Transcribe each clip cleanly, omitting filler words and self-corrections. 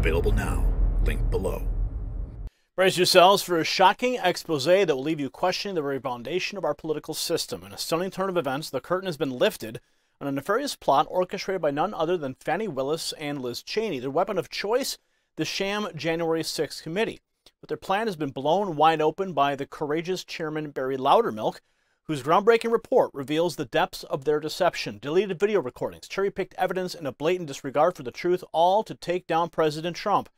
Available now. Link below. Brace yourselves for a shocking expose that will leave you questioning the very foundation of our political system. In a stunning turn of events, the curtain has been lifted on a nefarious plot orchestrated by none other than Fani Willis and Liz Cheney. Their weapon of choice, the sham January 6th committee. But their plan has been blown wide open by the courageous chairman Barry Loudermilk, whose groundbreaking report reveals the depths of their deception. Deleted video recordings, cherry-picked evidence, and a blatant disregard for the truth, all to take down President Trump.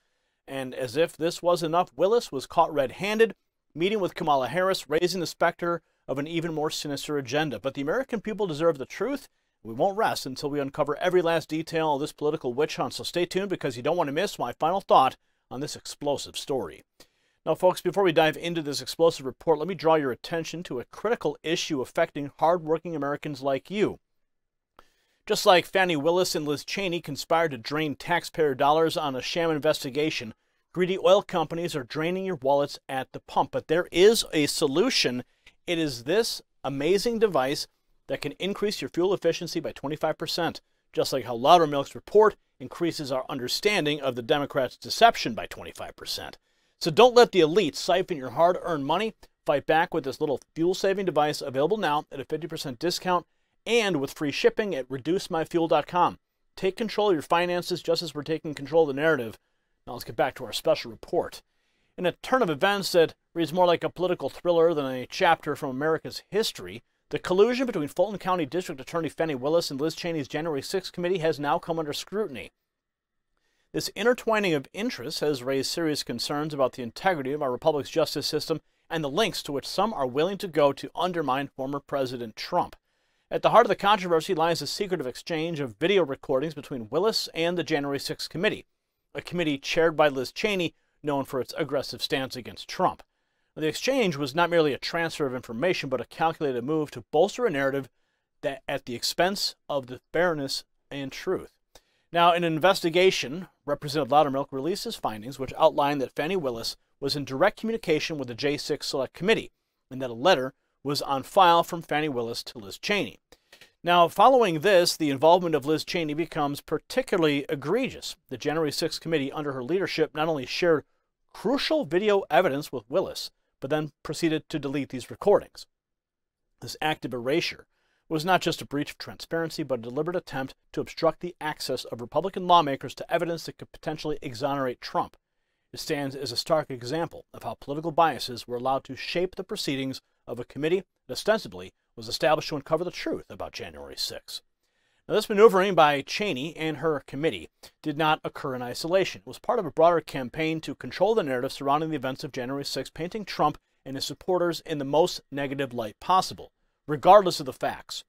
And as if this was enough, Willis was caught red-handed, meeting with Kamala Harris, raising the specter of an even more sinister agenda. But the American people deserve the truth. We won't rest until we uncover every last detail of this political witch hunt. So stay tuned, because you don't want to miss my final thought on this explosive story. Now, folks, before we dive into this explosive report, let me draw your attention to a critical issue affecting hardworking Americans like you. Just like Fani Willis and Liz Cheney conspired to drain taxpayer dollars on a sham investigation, greedy oil companies are draining your wallets at the pump. But there is a solution. It is this amazing device that can increase your fuel efficiency by 25%, just like how Loudermilk's report increases our understanding of the Democrats' deception by 25%. So don't let the elites siphon your hard-earned money. Fight back with this little fuel-saving device, available now at a 50% discount and with free shipping at reducemyfuel.com. Take control of your finances just as we're taking control of the narrative. Now let's get back to our special report. In a turn of events that reads more like a political thriller than a chapter from America's history, the collusion between Fulton County District Attorney Fani Willis and Liz Cheney's January 6th committee has now come under scrutiny. This intertwining of interests has raised serious concerns about the integrity of our republic's justice system and the lengths to which some are willing to go to undermine former President Trump. At the heart of the controversy lies a secretive exchange of video recordings between Willis and the January 6th committee, a committee chaired by Liz Cheney, known for its aggressive stance against Trump. The exchange was not merely a transfer of information, but a calculated move to bolster a narrative that at the expense of the fairness and truth. Now, in an investigation, Representative Loudermilk released his findings, which outlined that Fani Willis was in direct communication with the J6 Select Committee, and that a letter was on file from Fani Willis to Liz Cheney. Now, following this, the involvement of Liz Cheney becomes particularly egregious. The January 6th committee, under her leadership, not only shared crucial video evidence with Willis, but then proceeded to delete these recordings. This act of erasure was not just a breach of transparency, but a deliberate attempt to obstruct the access of Republican lawmakers to evidence that could potentially exonerate Trump. It stands as a stark example of how political biases were allowed to shape the proceedings of a committee that ostensibly was established to uncover the truth about January 6th. Now, this maneuvering by Cheney and her committee did not occur in isolation. It was part of a broader campaign to control the narrative surrounding the events of January 6th, painting Trump and his supporters in the most negative light possible, regardless of the facts.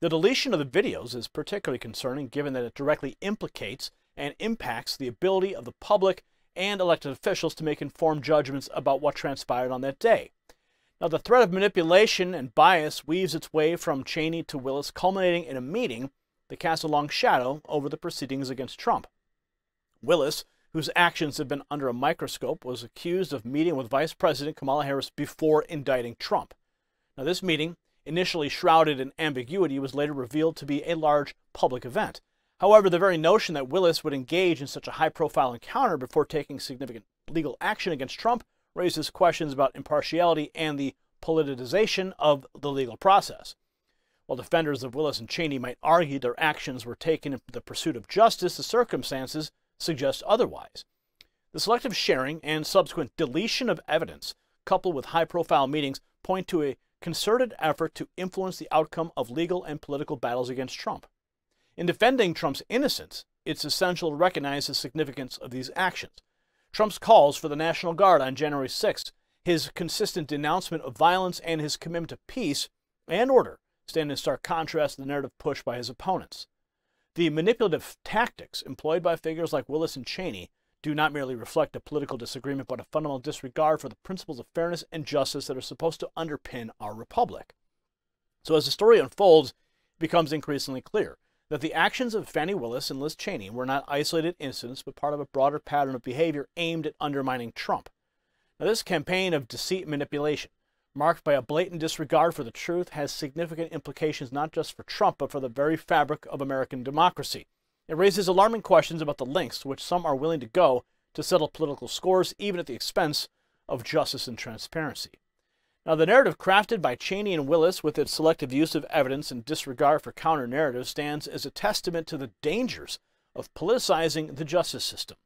The deletion of the videos is particularly concerning, given that it directly implicates and impacts the ability of the public and elected officials to make informed judgments about what transpired on that day. Now, the threat of manipulation and bias weaves its way from Cheney to Willis, culminating in a meeting that casts a long shadow over the proceedings against Trump. Willis, whose actions have been under a microscope, was accused of meeting with Vice President Kamala Harris before indicting Trump. Now, this meeting, initially shrouded in ambiguity, was later revealed to be a large public event. However, the very notion that Willis would engage in such a high-profile encounter before taking significant legal action against Trump raises questions about impartiality and the politicization of the legal process. While defenders of Willis and Cheney might argue their actions were taken in the pursuit of justice, the circumstances suggest otherwise. The selective sharing and subsequent deletion of evidence, coupled with high-profile meetings, point to a concerted effort to influence the outcome of legal and political battles against Trump. In defending Trump's innocence, it's essential to recognize the significance of these actions. Trump's calls for the National Guard on January 6th, his consistent denouncement of violence, and his commitment to peace and order stand in stark contrast to the narrative pushed by his opponents. The manipulative tactics employed by figures like Willis and Cheney do not merely reflect a political disagreement, but a fundamental disregard for the principles of fairness and justice that are supposed to underpin our republic. So as the story unfolds, it becomes increasingly clear that the actions of Fani Willis and Liz Cheney were not isolated incidents, but part of a broader pattern of behavior aimed at undermining Trump. Now, this campaign of deceit and manipulation, marked by a blatant disregard for the truth, has significant implications not just for Trump, but for the very fabric of American democracy. It raises alarming questions about the lengths to which some are willing to go to settle political scores, even at the expense of justice and transparency. Now, the narrative crafted by Cheney and Willis, with its selective use of evidence and disregard for counter-narrative, stands as a testament to the dangers of politicizing the justice system.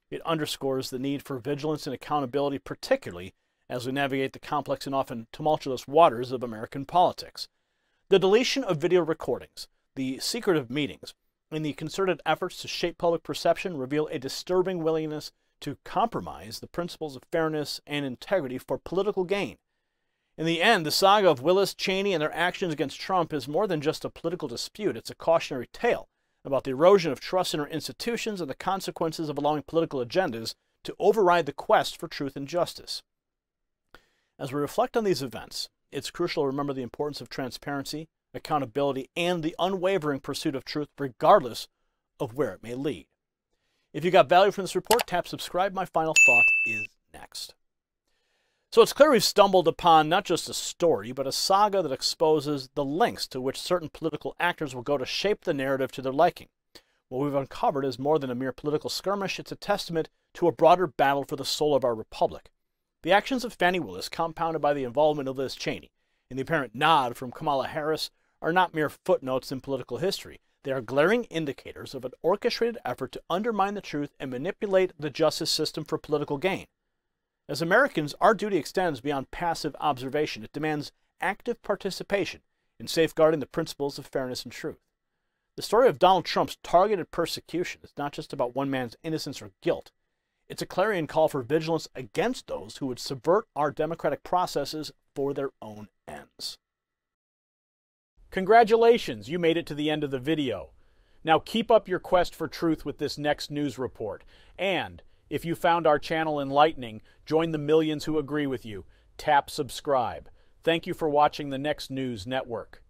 It underscores the need for vigilance and accountability, particularly as we navigate the complex and often tumultuous waters of American politics. The deletion of video recordings, the secretive meetings, and the concerted efforts to shape public perception reveal a disturbing willingness to compromise the principles of fairness and integrity for political gain. In the end, the saga of Willis, Cheney, and their actions against Trump is more than just a political dispute. It's a cautionary tale about the erosion of trust in our institutions and the consequences of allowing political agendas to override the quest for truth and justice. As we reflect on these events, it's crucial to remember the importance of transparency, accountability, and the unwavering pursuit of truth, regardless of where it may lead. If you got value from this report, tap subscribe. My final thought is next. So it's clear we've stumbled upon not just a story, but a saga that exposes the lengths to which certain political actors will go to shape the narrative to their liking. What we've uncovered is more than a mere political skirmish. It's a testament to a broader battle for the soul of our republic. The actions of Fani Willis, compounded by the involvement of Liz Cheney, and the apparent nod from Kamala Harris, are not mere footnotes in political history. They are glaring indicators of an orchestrated effort to undermine the truth and manipulate the justice system for political gain. As Americans, our duty extends beyond passive observation. It demands active participation in safeguarding the principles of fairness and truth. The story of Donald Trump's targeted persecution is not just about one man's innocence or guilt. It's a clarion call for vigilance against those who would subvert our democratic processes for their own ends. Congratulations, you made it to the end of the video. Now keep up your quest for truth with this next news report. And if you found our channel enlightening, join the millions who agree with you. Tap subscribe. Thank you for watching the Next News Network.